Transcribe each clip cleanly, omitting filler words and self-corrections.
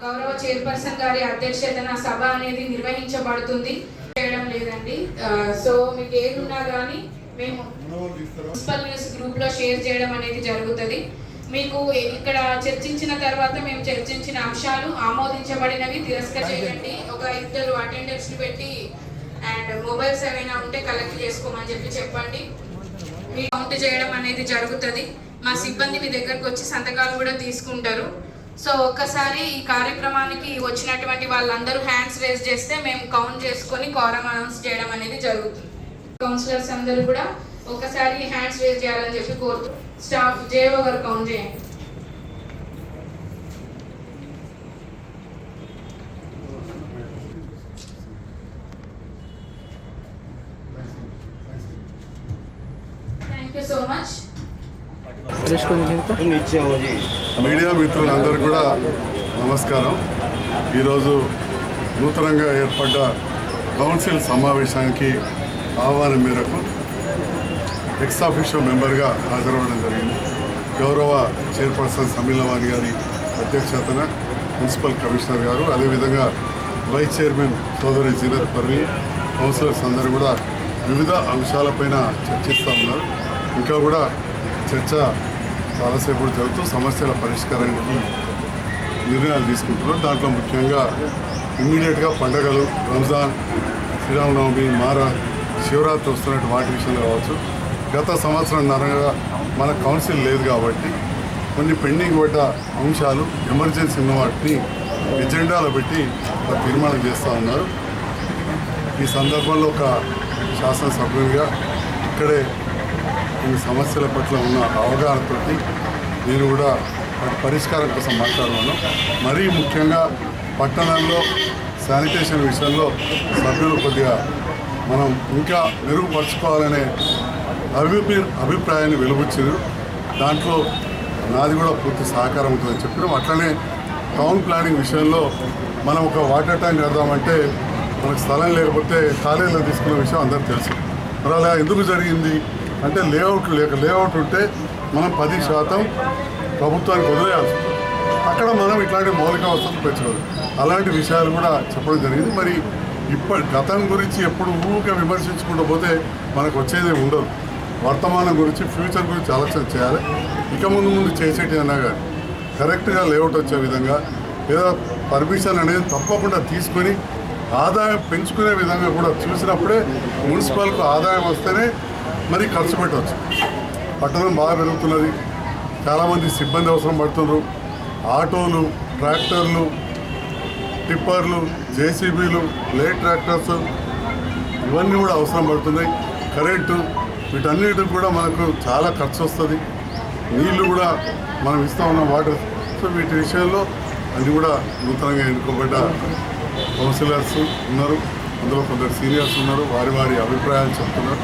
గౌరవ చైర్పర్సన్ గారి అధ్యక్షతన సభ అనేది నిర్వహించబడుతుంది. చేయడం లేదండి. సో మీకు ఏది ఉన్నా కానీ మేము మున్సిపల్ న్యూస్ గ్రూప్ లో షేర్ చేయడం అనేది జరుగుతుంది. మీకు ఇక్కడ చర్చించిన తర్వాత మేము చర్చించిన అంశాలు ఆమోదించబడినవి తిరస్కరించండి. ఒక 2 అటెండర్స్ పెట్టి అండ్ మొబైల్స్ ఏమైనా ఉంటే కలెక్ట్ చేసుకోమని చెప్పండి. మీ కౌంట్ చేయడం అనేది జరుగుతుంది. మా సిబ్బంది మీ దగ్గరకు వచ్చి సంతకాలు కూడా తీసుకుంటారు. సో ఒక్కసారి ఈ కార్యక్రమానికి వచ్చినటువంటి వాళ్ళందరూ హ్యాండ్స్ రేజ్ చేస్తే మేము కౌంట్ చేసుకొని కోరం అనౌన్స్ చేయడం అనేది జరుగుతుంది. కౌన్సిలర్స్ అందరూ కూడా ఒకసారి హ్యాండ్స్ రేజ్ చేయాలని చెప్పి కోరుతూ స్టాఫ్ జేఓ గారు కౌంట్ చేయండి. Thank you so much. Media మిత్రులందరూ కూడా నమస్కారం. ఈరోజు నూతనంగా ఏర్పడ్డ కౌన్సిల్ సమావేశానికి ఆహ్వానం మేరకు ఎక్స్ ఆఫీషియో మెంబర్గా హాజరవ్వడం జరిగింది. గౌరవ చైర్పర్సన్ సమీలవాణి గారి అధ్యక్షతన మున్సిపల్ కమిషనర్ గారు, అదేవిధంగా వైస్ చైర్మన్ సోదరి జీనత్ పర్వీ, కౌన్సిలర్స్ అందరూ కూడా వివిధ అంశాలపైన చర్చిస్తూ ఉన్నారు. ఇంకా కూడా చర్చ చాలాసేపు జరుగుతూ సమస్యల పరిష్కారానికి నిర్ణయాలు తీసుకుంటున్నారు. దాంట్లో ముఖ్యంగా ఇమ్మీడియట్గా పండుగలు, రంజాన్, శ్రీరామనవమి, శివరాత్రి వస్తున్నట్టు వాటి విషయంలో కావచ్చు. గత సంవత్సరంన్నరగా మన కౌన్సిల్ లేదు కాబట్టి కొన్ని పెండింగ్ పడ్డ అంశాలు, ఎమర్జెన్సీ ఉన్న వాటిని ఎజెండాలో పెట్టి తీర్మానం చేస్తూ ఉన్నారు. ఈ సందర్భంలో ఒక శాసనసభ్యునిగా ఇక్కడే ఈ సమస్యల పట్ల ఉన్న అవగాహనతో నేను కూడా వాటి పరిష్కారం కోసం మాట్లాడుతున్నాను. మరీ ముఖ్యంగా పట్టణంలో శానిటేషన్ విషయంలో సభ్యులు కొద్దిగా మనం ఇంకా మెరుగుపరుచుకోవాలనే అభిప్రాయాన్ని వెలువచ్చారు. దాంట్లో నాది కూడా పూర్తి సహకారం ఉంటుందని చెప్పినాం. అట్లనే టౌన్ ప్లానింగ్ విషయంలో మనం ఒక వాటర్ ట్యాంక్ కడదామంటే మనకు స్థలం లేకపోతే కాలేజీలో తీసుకున్న విషయం అందరికీ తెలుసు. మరి అలా ఎందుకు జరిగింది అంటే లేఅవుట్ ఉంటే మనం 10% ప్రభుత్వానికి వదిలేయాల్సి ఉంటుంది. అక్కడ మనం ఇట్లాంటి మౌలిక వసతులు పెంచలేదు. అలాంటి విషయాలు కూడా చెప్పడం జరిగింది. మరి గతం గురించి ఎప్పుడు ఊరికే విమర్శించుకుంటూ పోతే మనకు వచ్చేది ఉండదు. వర్తమానం గురించి, ఫ్యూచర్ గురించి ఆలోచన చేయాలి. ఇక ముందు చేసేటి అన్నా కానీ కరెక్ట్గా లేఅవుట్ వచ్చే విధంగా లేదా పర్మిషన్ అనేది తప్పకుండా తీసుకొని ఆదాయం పెంచుకునే విధంగా కూడా చూసినప్పుడే మున్సిపల్కు ఆదాయం వస్తేనే మరి ఖర్చు పెట్టవచ్చు. పట్టణం బాగా పెరుగుతున్నది, చాలామంది సిబ్బంది అవసరం పడుతున్నారు. ఆటోలు, ట్రాక్టర్లు, టిప్పర్లు, జేసీబీలు, లేట్ ట్రాక్టర్స్ ఇవన్నీ కూడా అవసరం పడుతున్నాయి. కరెంటు, వీటన్నిటికి కూడా మనకు చాలా ఖర్చు వస్తుంది. నీళ్లు కూడా మనం ఇస్తూ ఉన్న వాటర్. సో వీటి విషయంలో అది కూడా నూతనంగా ఎన్నుకోబడ్డ కౌన్సిలర్స్ ఉన్నారు. అందులో కొందరు సీనియర్స్ ఉన్నారు. వారి అభిప్రాయాలు చెప్తున్నారు.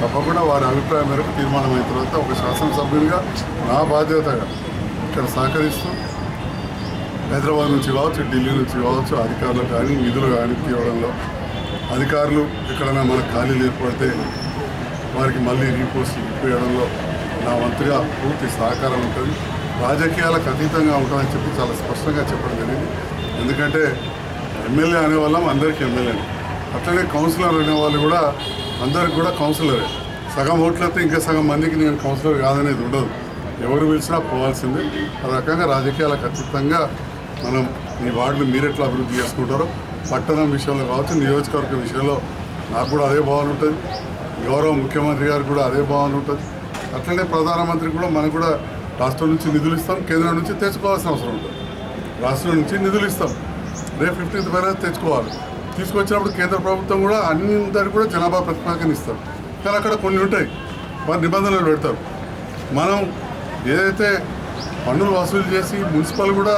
తప్పకుండా వారి అభిప్రాయం మేరకు తీర్మానం అయిన తర్వాత ఒక శాసనసభ్యునిగా నా బాధ్యతగా ఇక్కడ సహకరిస్తూ హైదరాబాద్ నుంచి కావచ్చు, ఢిల్లీ నుంచి కావచ్చు, అధికారులు కానీ నిధులు కానీ తీయడంలో, అధికారులు ఎక్కడైనా మనకు ఖాళీలు ఏర్పడితే వారికి మళ్ళీ రీపోస్ట్ ఇప్పించడంలో నా వంతుగా పూర్తి సహకారం ఉంటుంది. రాజకీయాలకు అతీతంగా ఉంటుందని చెప్పి చాలా స్పష్టంగా చెప్పడం జరిగింది. ఎందుకంటే ఎమ్మెల్యే అనేవాళ్ళం అందరికీ ఎమ్మెల్యేనే, అట్లనే కౌన్సిలర్ అనేవాళ్ళు కూడా అందరికి కూడా కౌన్సిలరే. సగం ఓట్లయితే ఇంకా సగం మందికి నేను కౌన్సిలర్ కాదనేది ఉండదు. ఎవరు పిలిచినా పోవాల్సిందే. ఆ రకంగా రాజకీయాలకు అతీతంగా మనం ఈ వార్డును మీరెట్లా అభివృద్ధి చేసుకుంటారో, పట్టణం విషయంలో కావచ్చు, నియోజకవర్గం విషయంలో నాకు కూడా అదే భావన ఉంటుంది. గౌరవ ముఖ్యమంత్రి గారికి కూడా అదే భావన ఉంటుంది. అట్లనే ప్రధానమంత్రి కూడా మనకు కూడా రాష్ట్రం నుంచి నిధులు ఇస్తాం, కేంద్రం నుంచి తెచ్చుకోవాల్సిన అవసరం ఉంటుంది. రాష్ట్రం నుంచి నిధులు ఇస్తాం, రేపు 15th ఫైనాన్స్ తెచ్చుకోవాలి. తీసుకొచ్చినప్పుడు కేంద్ర ప్రభుత్వం కూడా అందరికి కూడా జనాభా ప్రతిపాదన ఇస్తారు. కానీ అక్కడ కొన్ని ఉంటాయి, వారి నిబంధనలు పెడతారు. మనం ఏదైతే పన్నులు వసూలు చేసి మున్సిపల్ కూడా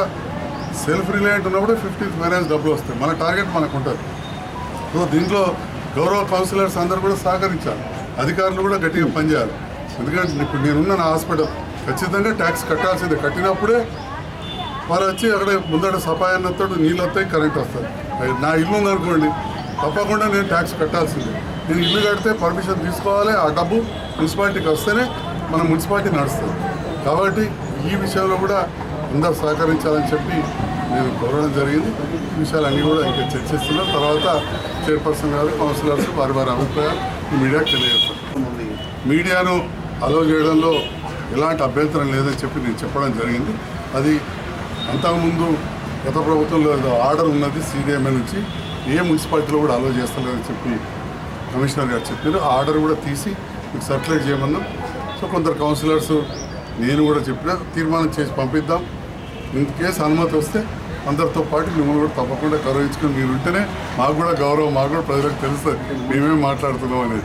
సెల్ఫ్ రిలయంట్ ఉన్నప్పుడు 15th ఫైనాన్స్ డబ్బులు వస్తాయి. మన టార్గెట్ మనకు ఉంటుంది. సో దీంట్లో గౌరవ కౌన్సిలర్స్ అందరూ కూడా సహకరించాలి. అధికారులు కూడా గట్టిగా పనిచేయాలి. ఎందుకంటే ఇప్పుడు నేనున్న నా హాస్పిటల్ ఖచ్చితంగా ట్యాక్స్ కట్టాల్సిందే. కట్టినప్పుడే వారు వచ్చి అక్కడ ముందట సఫాయన్నతో నీళ్ళు వస్తాయి, కరెంట్ వస్తుంది. నా ఇల్లు ఉందనుకోండి, తప్పకుండా నేను ట్యాక్స్ కట్టాల్సిందే. నేను ఇల్లు కడితే పర్మిషన్ తీసుకోవాలి. ఆ డబ్బు మున్సిపాలిటీకి వస్తేనే మన మున్సిపాలిటీ నడుస్తుంది. కాబట్టి ఈ విషయంలో కూడా అందరూ సహకరించాలని చెప్పి నేను కోరడం జరిగింది. ఈ విషయాలన్నీ కూడా ఇంకా చర్చిస్తున్నాం. తర్వాత చైర్పర్సన్ గారు, కౌన్సిలర్స్ వారి అభిప్రాయాలు ఈ మీడియాకు తెలియజేస్తారు. మీడియాను అలో చేయడంలో ఎలాంటి అభ్యంతరం లేదని చెప్పి నేను చెప్పడం జరిగింది. అది అంతకుముందు గత ప్రభుత్వంలో ఆర్డర్ ఉన్నది CDMA నుంచి, ఏ మున్సిపాలిటీలో కూడా అలో చేస్తలేదని చెప్పి కమిషనర్ గారు చెప్పారు. ఆ ఆర్డర్ కూడా తీసి మీకు సర్క్యులేట్ చేయమన్నాం. సో కొందరు కౌన్సిలర్స్, నేను కూడా చెప్పిన తీర్మానం చేసి పంపిద్దాం. ఇన్ కేసు అనుమతి వస్తే అందరితో పాటు మిమ్మల్ని కూడా తప్పకుండా గౌరవించుకొని మీరు ఉంటేనే మాకు కూడా గౌరవం, మాకు కూడా ప్రజలకు తెలుస్తుంది మేమేం మాట్లాడుతున్నాం అనేది.